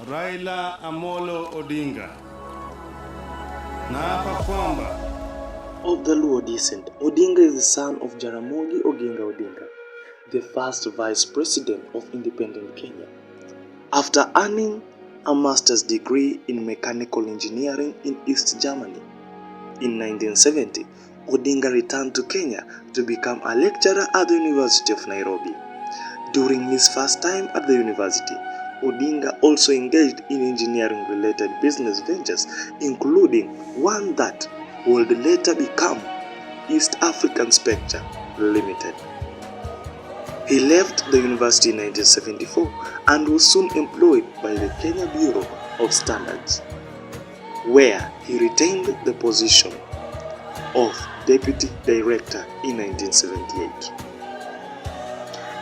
Raila Amolo Odinga. Naapa kwamba of the Luo descent, Odinga is the son of Jaramogi Oginga Odinga, the first vice president of independent Kenya. After earning a master's degree in mechanical engineering in East Germany, in 1970, Odinga returned to Kenya to become a lecturer at the University of Nairobi. During his first time at the university, Odinga also engaged in engineering-related business ventures, including one that would later become East African Spectre Limited. He left the university in 1974 and was soon employed by the Kenya Bureau of Standards, where he retained the position of Deputy Director in 1978.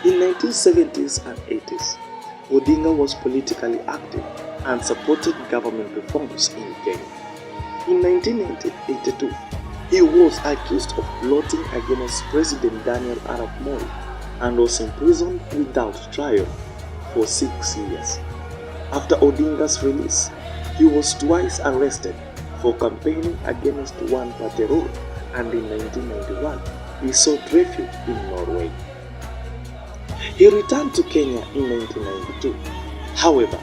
In 1970s and 80s, Odinga was politically active and supported government reforms in Kenya. In 1982, he was accused of plotting against President Daniel Arap Moi and was imprisoned without trial for 6 years. After Odinga's release, he was twice arrested for campaigning against one-party rule, and in 1991, he sought refuge in Norway. He returned to Kenya in 1992, however,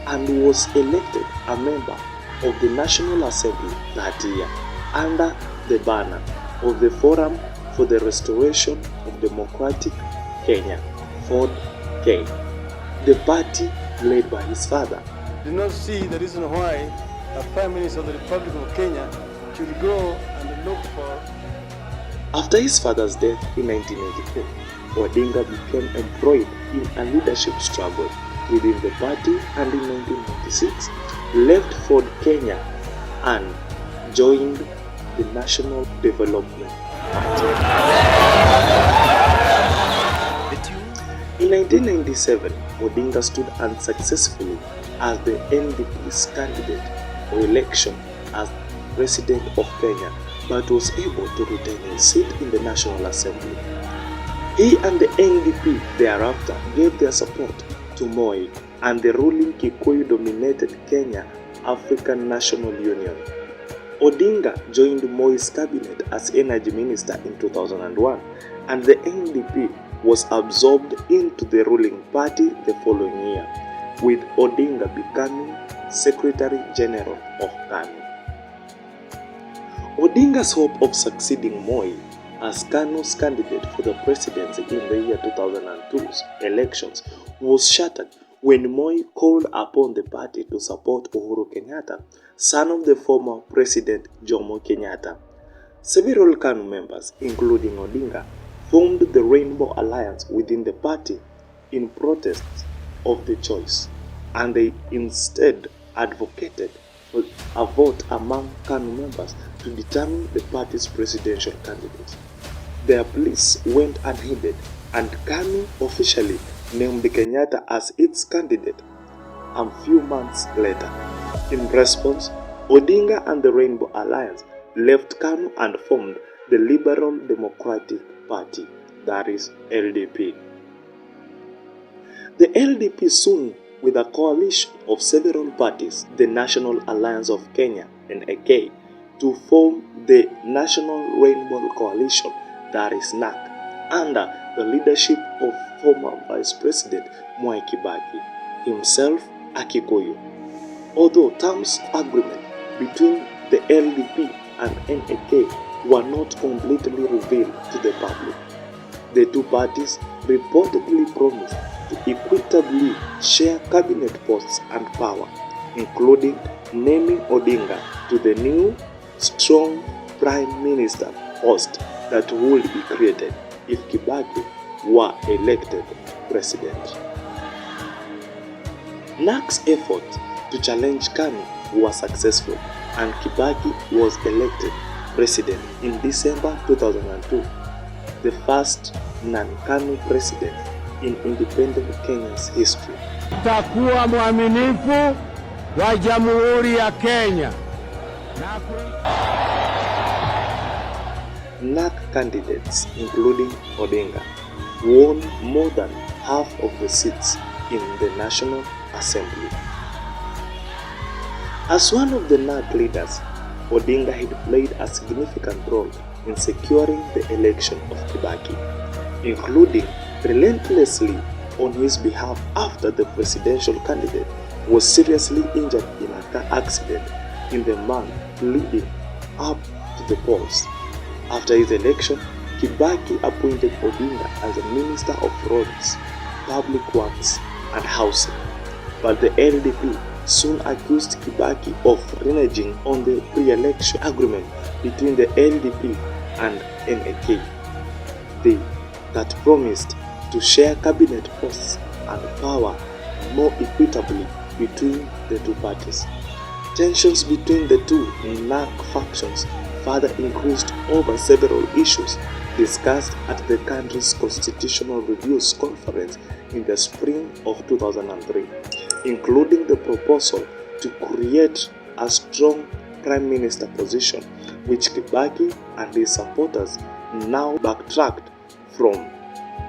and was elected a member of the National Assembly that year under the banner of the Forum for the Restoration of Democratic Kenya, FORD-K, the party led by his father. I do not see the reason why a Prime Minister of the Republic of Kenya should go and look for. After his father's death in 1984, Odinga became embroiled in a leadership struggle within the party and in 1996 left Ford Kenya and joined the National Development Party. In 1997, Odinga stood unsuccessfully as the NDP's candidate for election as President of Kenya, but was able to retain his seat in the National Assembly. He and the NDP thereafter gave their support to Moi and the ruling Kikuyu-dominated Kenya African National Union. Odinga joined Moi's cabinet as Energy Minister in 2001, and the NDP was absorbed into the ruling party the following year, with Odinga becoming Secretary General of KANU. Odinga's hope of succeeding Moi as KANU's candidate for the presidency in the year 2002's elections was shattered when Moi called upon the party to support Uhuru Kenyatta, son of the former President Jomo Kenyatta. Several KANU members, including Odinga, formed the Rainbow Alliance within the party in protest of the choice, and they instead advocated for a vote among KANU members to determine the party's presidential candidate. Their pleas went unheeded, and KANU officially named Kenyatta as its candidate a few months later. In response, Odinga and the Rainbow Alliance left KANU and formed the Liberal Democratic Party, that is LDP. The LDP soon, with a coalition of several parties, the National Alliance of Kenya (NAK), to form the National Rainbow Coalition, that is NAC, under the leadership of former Vice President Mwai Kibaki, himself a Kikuyu. Although terms of agreement between the LDP and NAK were not completely revealed to the public, the two parties reportedly promised to equitably share cabinet posts and power, including naming Odinga to the new strong Prime Minister post that would be created if Kibaki were elected president. NAC's effort to challenge KANU was successful, and Kibaki was elected president in December 2002, the first non-KANU president in independent Kenya's history. Takuwa mwaminifu wa Jamhuri ya Kenya. NAC candidates, including Odinga, won more than half of the seats in the National Assembly. As one of the NARC leaders, Odinga had played a significant role in securing the election of Kibaki, including relentlessly on his behalf after the presidential candidate was seriously injured in a car accident in the month leading up to the polls. After his election, Kibaki appointed Odinga as a Minister of Roads, Public Works and Housing, but the LDP soon accused Kibaki of reneging on the pre-election agreement between the LDP and NAK that promised to share cabinet posts and power more equitably between the two parties. Tensions between the two NARC factions further increased over several issues discussed at the country's Constitutional Reviews Conference in the spring of 2003, including the proposal to create a strong prime minister position, which Kibaki and his supporters now backtracked from.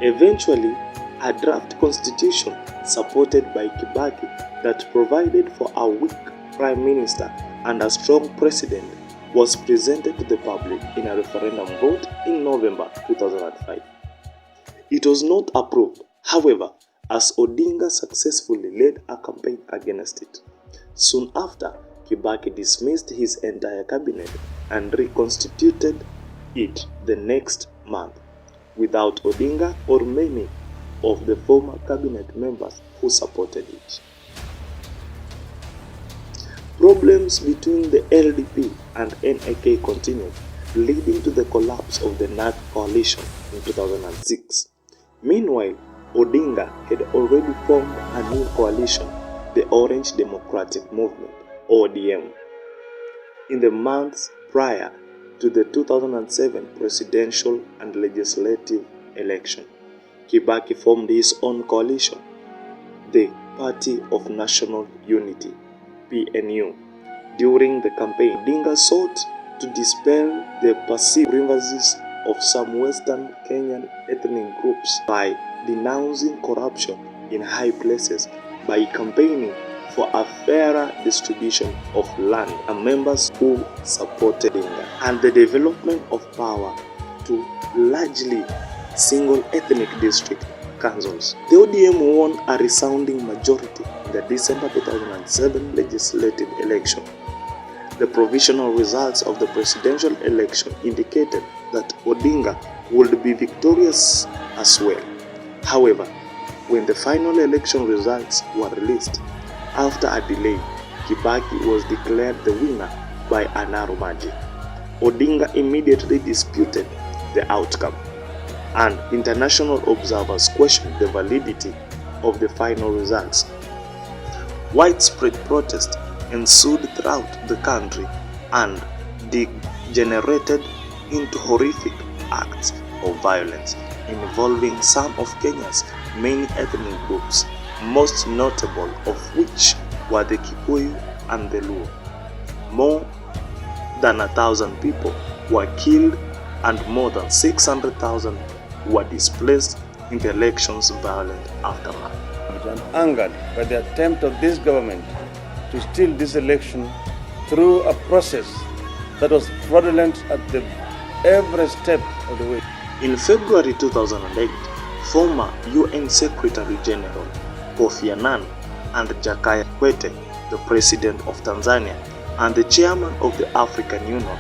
Eventually, a draft constitution supported by Kibaki that provided for a weak prime minister and a strong president was presented to the public in a referendum vote in November 2005. It was not approved, however, as Odinga successfully led a campaign against it. Soon after, Kibaki dismissed his entire cabinet and reconstituted it the next month, without Odinga or many of the former cabinet members who supported it. Problems between the LDP and NAK continued, leading to the collapse of the NARC coalition in 2006. Meanwhile, Odinga had already formed a new coalition, the Orange Democratic Movement, ODM, in the months prior to the 2007 presidential and legislative election. Kibaki formed his own coalition, the Party of National Unity, PNU. During the campaign, Odinga sought to dispel the perceived grievances of some Western Kenyan ethnic groups by denouncing corruption in high places, by campaigning for a fairer distribution of land and members who supported Odinga, and the development of power to largely single ethnic district councils. The ODM won a resounding majority in the December 2007 legislative election. The provisional results of the presidential election indicated that Odinga would be victorious as well. However, when the final election results were released, after a delay, Kibaki was declared the winner by a narrow margin. Odinga immediately disputed the outcome, and international observers questioned the validity of the final results. Widespread protest ensued throughout the country and degenerated into horrific acts of violence involving some of Kenya's many ethnic groups, most notable of which were the Kikuyu and the Luo. More than 1,000 people were killed and more than 600,000 were displaced in the election's violent aftermath. I'm angered by the attempt of this government to steal this election through a process that was fraudulent at every step of the way. In February 2008, former UN Secretary General Kofi Annan and Jakaya Kikwete, the President of Tanzania and the Chairman of the African Union,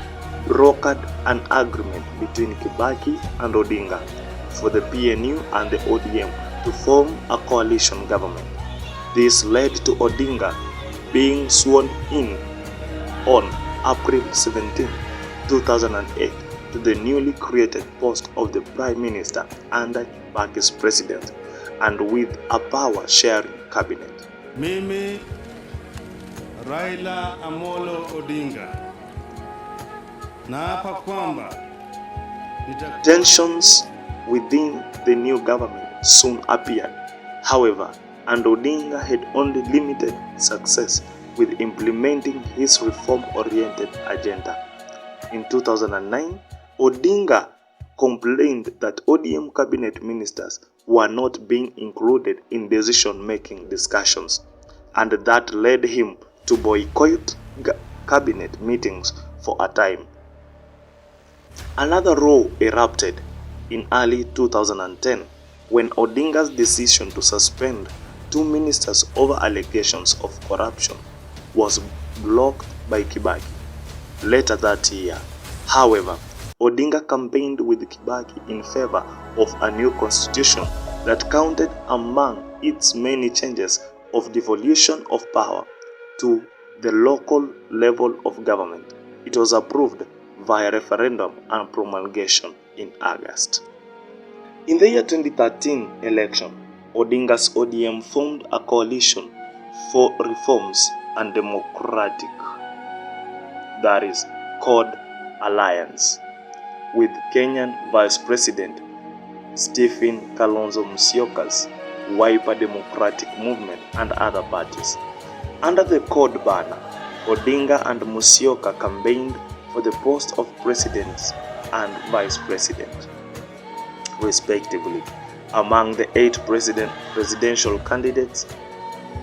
brokered an agreement between Kibaki and Odinga for the PNU and the ODM to form a coalition government. This led to Odinga being sworn in on April 17, 2008 to the newly created post of the Prime Minister under Kibaki's president and with a power-sharing cabinet. Mimi Raila Amolo Odinga naapa kwamba tensions within the new government soon appeared, however, and Odinga had only limited success with implementing his reform-oriented agenda. In 2009, Odinga complained that ODM cabinet ministers were not being included in decision-making discussions, and that led him to boycott cabinet meetings for a time. Another row erupted in early 2010 when Odinga's decision to suspend 2 ministers over allegations of corruption was blocked by Kibaki. Later that year, however, Odinga campaigned with Kibaki in favor of a new constitution that counted among its many changes of devolution of power to the local level of government. It was approved via referendum and promulgation in August. In the year 2013 election, Odinga's ODM formed a coalition for reforms and democratic, that is, called Alliance, with Kenyan Vice President Stephen Kalonzo Musyoka's Wiper Democratic Movement and other parties. Under the CORD banner, Odinga and Musyoka campaigned for the post of president and vice president, respectively. Among the 8 presidential candidates,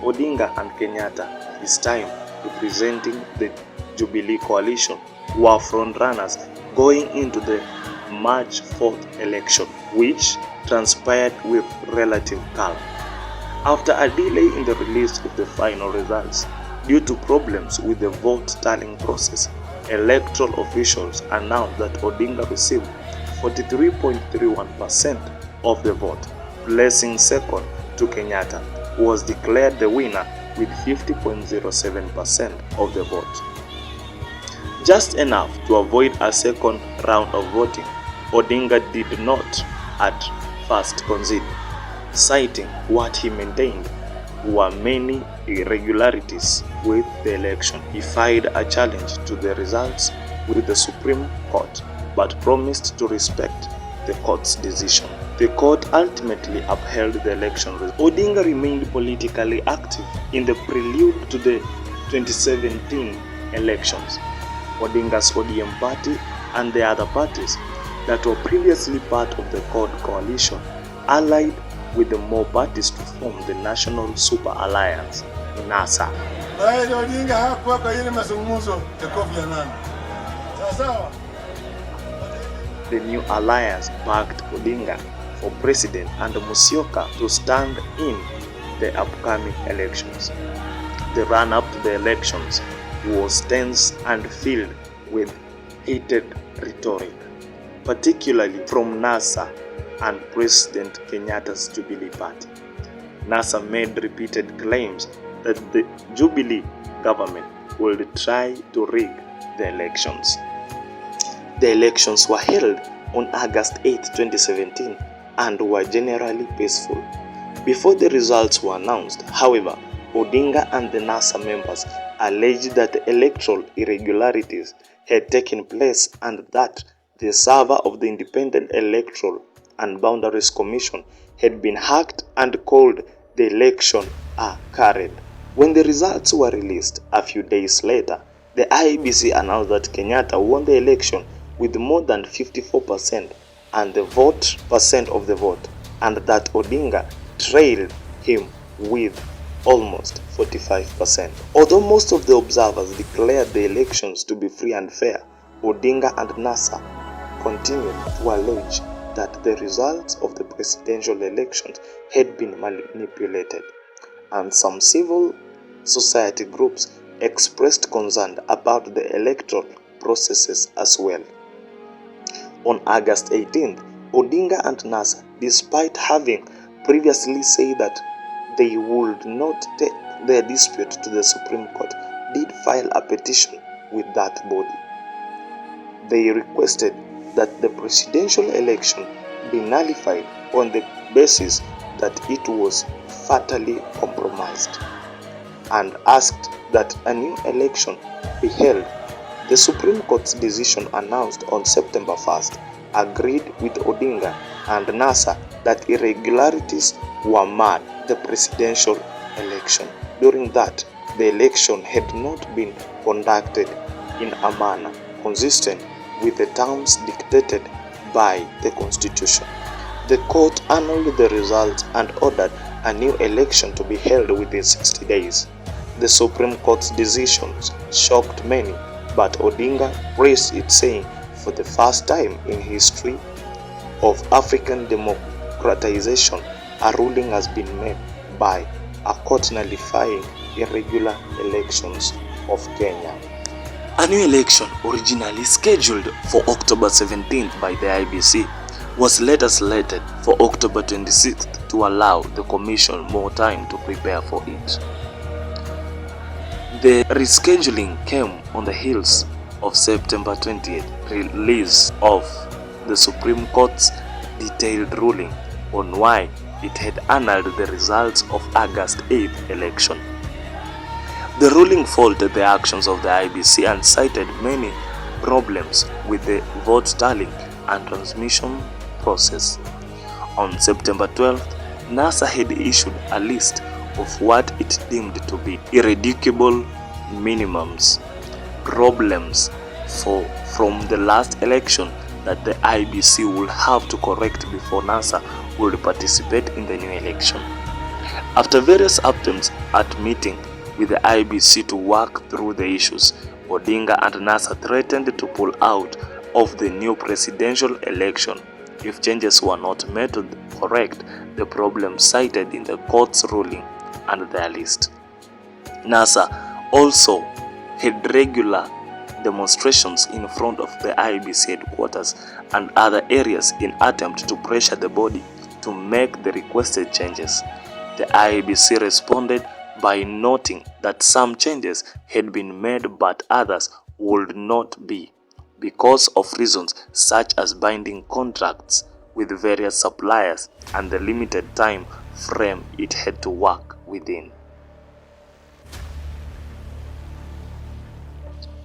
Odinga and Kenyatta, this time representing the Jubilee coalition, were frontrunners going into the March 4th election, which transpired with relative calm. After a delay in the release of the final results due to problems with the vote tallying process, electoral officials announced that Odinga received 43.31% of the vote, placing second to Kenyatta, who was declared the winner with 50.07% of the vote. Just enough to avoid a second round of voting, Odinga did not at first concede, citing what he maintained were many irregularities with the election. He filed a challenge to the results with the Supreme Court, but promised to respect the court's decision. The court ultimately upheld the election result. Odinga remained politically active in the prelude to the 2017 elections. Odinga's ODM party and the other parties that were previously part of the CORD coalition allied with the more parties to form the National Super Alliance, NASA. Odinga hakuwa kwa ile mazungumzo ya Kofi Annan. Sawa. The new alliance backed Odinga for president and Musyoka to stand in the upcoming elections. The run-up to the elections was tense and filled with heated rhetoric, particularly from NASA and President Kenyatta's Jubilee Party. NASA made repeated claims that the Jubilee government would try to rig the elections. The elections were held on August 8, 2017 and were generally peaceful. Before the results were announced, however, Odinga and the NASA members alleged that the electoral irregularities had taken place and that the server of the Independent Electoral and Boundaries Commission had been hacked and called the election a carried. When the results were released a few days later, the IEBC announced that Kenyatta won the election with more than 54% and the vote percent of the vote, and that Odinga trailed him with almost 45%. Although most of the observers declared the elections to be free and fair, Odinga and NASA continued to allege that the results of the presidential elections had been manipulated, and some civil society groups expressed concern about the electoral processes as well. On August 18th, Odinga and NASA, despite having previously said that they would not take their dispute to the Supreme Court, did file a petition with that body. They requested that the presidential election be nullified on the basis that it was fatally compromised, and asked that a new election be held. The Supreme Court's decision, announced on September 1st, agreed with Odinga and NASA that irregularities were marred the presidential election. During that, the election had not been conducted in a manner consistent with the terms dictated by the Constitution. The court annulled the results and ordered a new election to be held within 60 days. The Supreme Court's decisions shocked many, but Odinga praised it, saying, for the first time in history of African democratization, a ruling has been made by a court nullifying irregular elections of Kenya. A new election, originally scheduled for October 17th by the IEBC, was later slated for October 26th to allow the Commission more time to prepare for it. The rescheduling came on the heels of September 20th release of the Supreme Court's detailed ruling on why it had annulled the results of August 8th election. The ruling faulted the actions of the IEBC and cited many problems with the vote tallying and transmission process. On September 12th, NASA had issued a list of what it deemed to be irreducible minimums, problems from the last election that the IEBC will have to correct before NASA will participate in the new election. After various attempts at meeting with the IEBC to work through the issues, Odinga and NASA threatened to pull out of the new presidential election if changes were not made to correct the problems cited in the court's ruling and their list. NASA also had regular demonstrations in front of the IEBC headquarters and other areas in attempt to pressure the body to make the requested changes. The IEBC responded by noting that some changes had been made but others would not be, because of reasons such as binding contracts with various suppliers and the limited time frame it had to work within.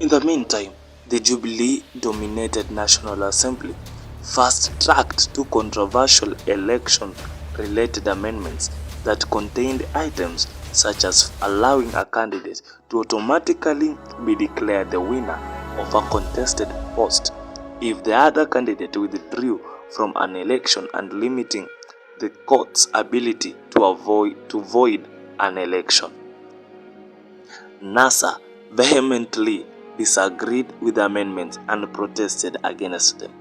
In the meantime, the Jubilee-dominated National Assembly fast-tracked two controversial election-related amendments that contained items such as allowing a candidate to automatically be declared the winner of a contested post if the other candidate withdrew from an election and limiting the court's ability to void an election. NASA vehemently disagreed with the amendments and protested against them.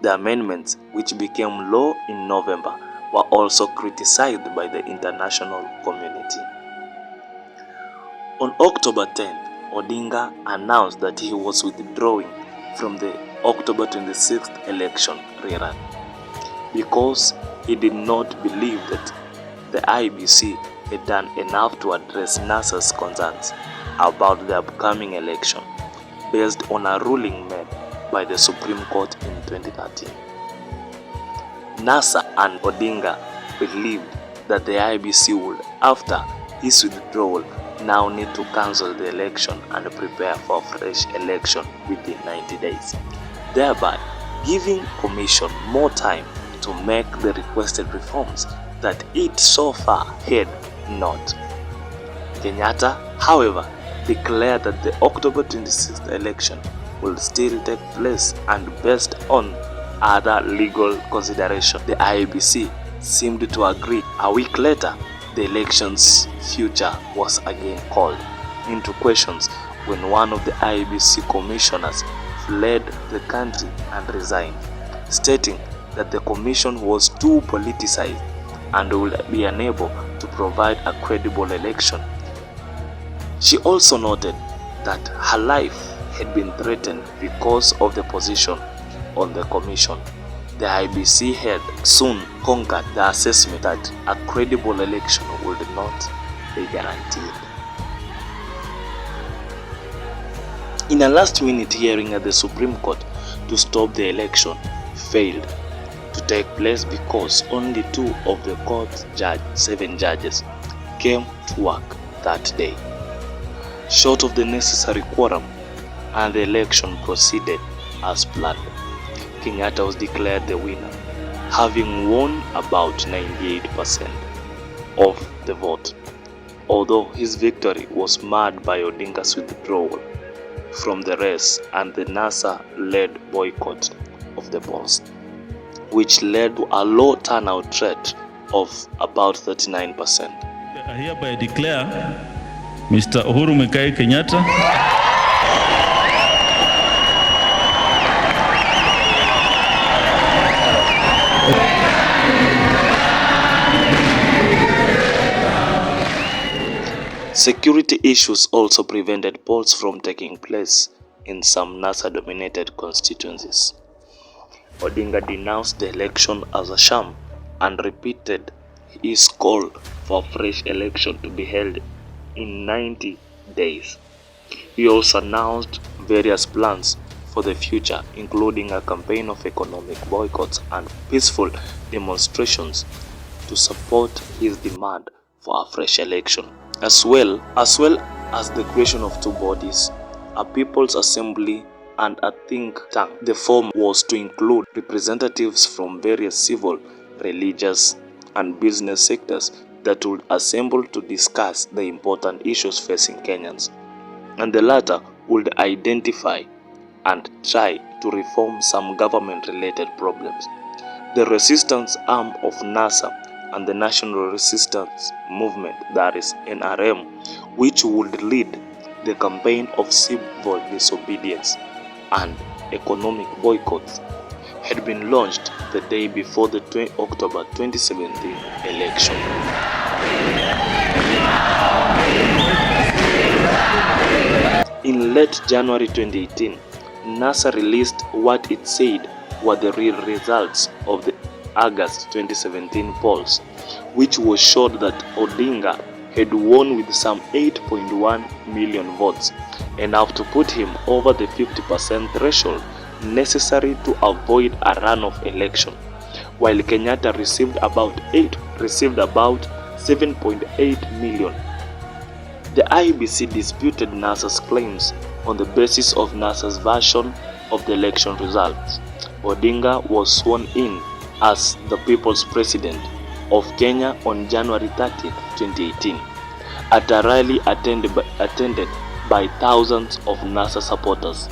The amendments, which became law in November, were also criticized by the international community. On October 10th, Odinga announced that he was withdrawing from the October 26th election rerun because he did not believe that the IEBC had done enough to address NASA's concerns about the upcoming election based on a ruling made by the Supreme Court in 2013. NASA and Odinga believed that the IEBC would, after his withdrawal, now need to cancel the election and prepare for a fresh election within 90 days, thereby giving Commission more time to make the requested reforms that it so far had not. Kenyatta, however, declared that the October 26th election will still take place, and based on other legal considerations, the IEBC seemed to agree. A week later, the election's future was again called into questions when one of the IEBC commissioners fled the country and resigned, stating that the commission was too politicized and would be unable to provide a credible election. She also noted that her life had been threatened because of the position on the commission. The IEBC had soon conquered the assessment that a credible election would not be guaranteed. In a last-minute hearing at the Supreme Court to stop the election failed to take place because only 2 of the court's 7 judges came to work that day. Short of the necessary quorum, and the election proceeded as planned. Kenyatta was declared the winner, having won about 98% of the vote, although his victory was marred by Odinga's withdrawal from the race and the NASA-led boycott of the post, which led to a low turnout rate of about 39%. I hereby declare Mr. Uhuru Muigai Kenyatta Security issues also prevented polls from taking place in some NASA-dominated constituencies. Odinga denounced the election as a sham and repeated his call for a fresh election to be held in 90 days. He also announced various plans for the future, including a campaign of economic boycotts and peaceful demonstrations to support his demand for a fresh election, as well as the creation of two bodies, a People's Assembly and a think tank. The form was to include representatives from various civil, religious, and business sectors that would assemble to discuss the important issues facing Kenyans, and the latter would identify and try to reform some government-related problems. The resistance arm of NASA and the National Resistance Movement, that is NRM, which would lead the campaign of civil disobedience and economic boycotts, had been launched the day before the October 2017 election. In late January 2018, NASA released what it said were the real results of the August 2017 polls, which was showed that Odinga had won with some 8.1 million votes, enough to put him over the 50% threshold necessary to avoid a runoff election, while Kenyatta received about 7.8 million. The IEBC disputed NASA's claims on the basis of NASA's version of the election results. Odinga was sworn in as the People's President of Kenya on January 30, 2018, at a rally attended by thousands of NASA supporters.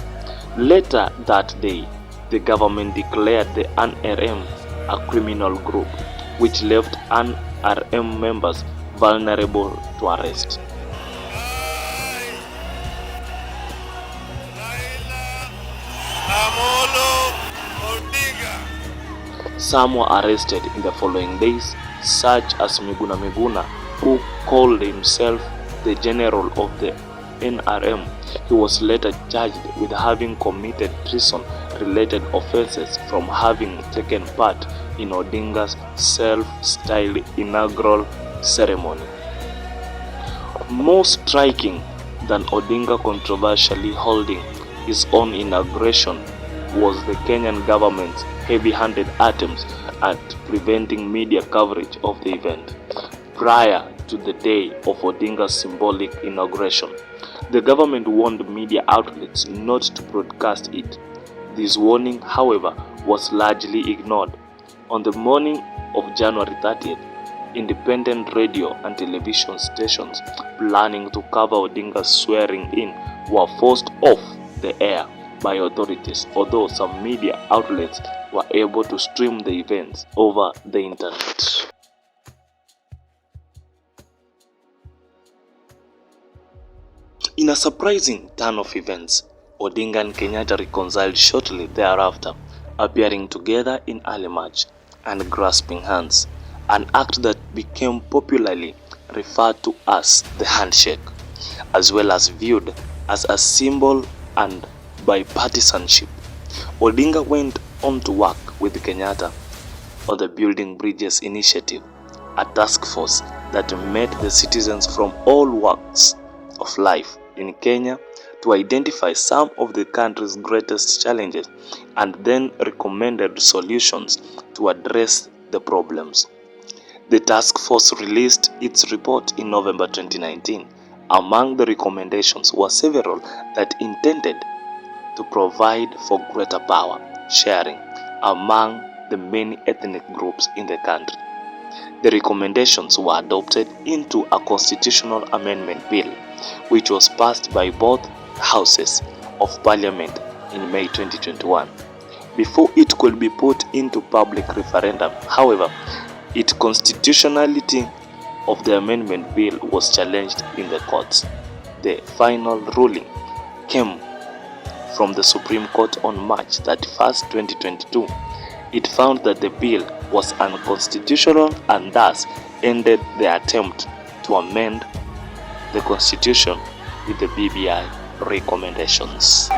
Later that day, the government declared the NRM a criminal group, which left NRM members vulnerable to arrest. Raila, Amolo, Odinga. Some were arrested in the following days, such as Miguna, who called himself the general of the NRM. He was later charged with having committed treason-related offenses from having taken part in Odinga's self-styled inaugural ceremony. More striking than Odinga controversially holding his own inauguration was the Kenyan government's heavy-handed attempts at preventing media coverage of the event. Prior to the day of Odinga's symbolic inauguration, the government warned media outlets not to broadcast it. This warning, however, was largely ignored. On the morning of January 30th, independent radio and television stations planning to cover Odinga's swearing-in were forced off the air by authorities, although some media outlets were able to stream the events over the internet. In a surprising turn of events, Odinga and Kenyatta reconciled shortly thereafter, appearing together in early March and grasping hands, an act that became popularly referred to as the handshake, as well as viewed as a symbol and bipartisanship. Odinga went on to work with Kenyatta on the Building Bridges initiative, a task force that met the citizens from all walks of life in Kenya to identify some of the country's greatest challenges and then recommended solutions to address the problems. The task force released its report in November 2019. Among the recommendations were several that intended to provide for greater power sharing among the many ethnic groups in the country. The recommendations were adopted into a constitutional amendment bill, which was passed by both houses of parliament in May 2021. Before it could be put into public referendum, however, its constitutionality of the amendment bill was challenged in the courts. The final ruling came from the Supreme Court on March 31, 2022. It found that the bill was unconstitutional and thus ended the attempt to amend the Constitution with the BBI recommendations.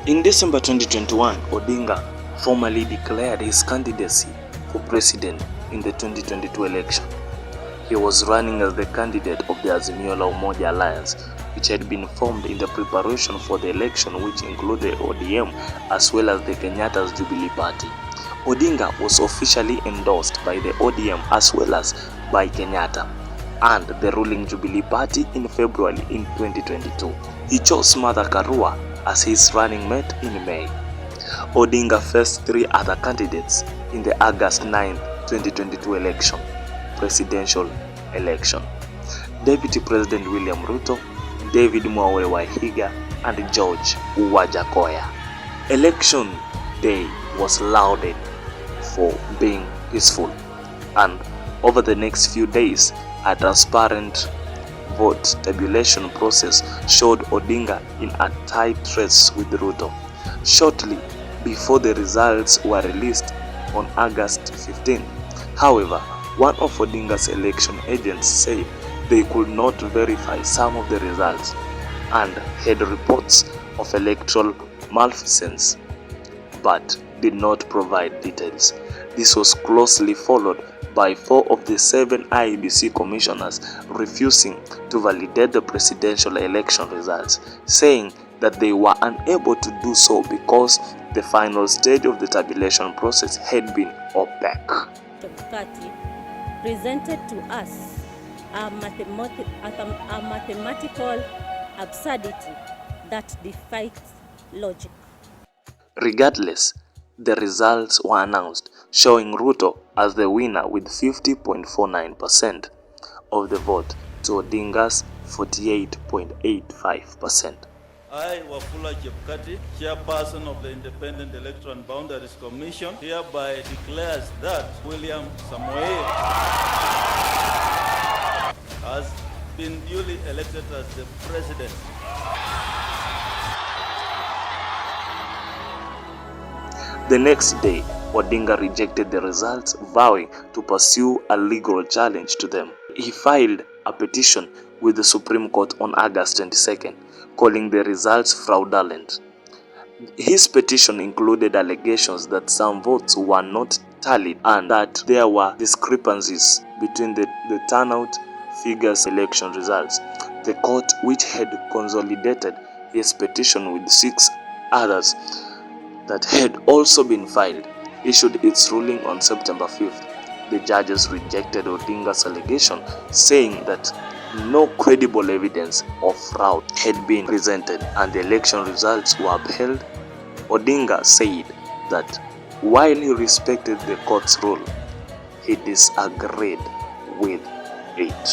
In December 2021, Odinga formally declared his candidacy for president in the 2022 election. He was running as the candidate of the Azimio la Umoja Alliance, which had been formed in the preparation for the election, which included ODM as well as the Kenyatta's Jubilee Party. Odinga was officially endorsed by the ODM as well as by Kenyatta and the ruling Jubilee Party in February in 2022. He chose Martha Karua as his running mate in May. Odinga faced 3 other candidates in the August 9, 2022 election, presidential election: Deputy President William Ruto, David Mwawe Wahiga, and George Uwajakoya. Election day was lauded for being peaceful, and over the next few days, a transparent vote tabulation process showed Odinga in a tight race with Ruto. Shortly before the results were released on August 15, however, one of Odinga's election agents said they could not verify some of the results and had reports of electoral malfeasance, but did not provide details. This was closely followed by 4 of the 7 IEBC commissioners refusing to validate the presidential election results, saying that they were unable to do so because the final stage of the tabulation process had been opaque. Presented to us a mathematical absurdity that defies logic. Regardless, the results were announced, showing Ruto as the winner with 50.49% of the vote to Odinga's 48.85%. I, Wafula Chepkati, chairperson of the Independent Electoral and Boundaries Commission, hereby declares that William Samoei has been duly elected as the president. The next day, Odinga rejected the results, vowing to pursue a legal challenge to them. He filed a petition with the Supreme Court on August 22nd, calling the results fraudulent. His petition included allegations that some votes were not tallied and that there were discrepancies between the turnout figures and election results. The court, which had consolidated his petition with 6 others that had also been filed, issued its ruling on September 5th. The judges rejected Odinga's allegation, saying that no credible evidence of fraud had been presented and the election results were upheld. Odinga said that while he respected the court's rule, he disagreed with it.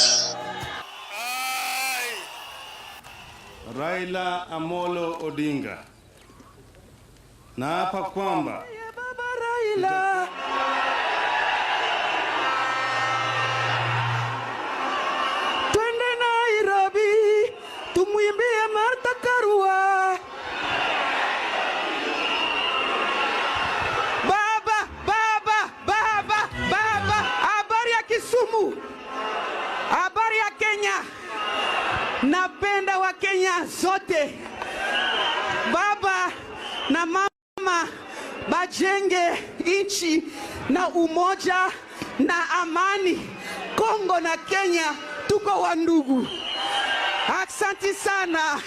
Raila Amolo Odinga, naapa kwamba twende Nairobi tumwimbie Martha Karua. Baba, habari ya Kisumu, habari ya Kenya. Napenda wa Kenya zote. Baba na mama bajenge nchi na umoja na amani. Kongo na Kenya tuko wandugu. Asante sana.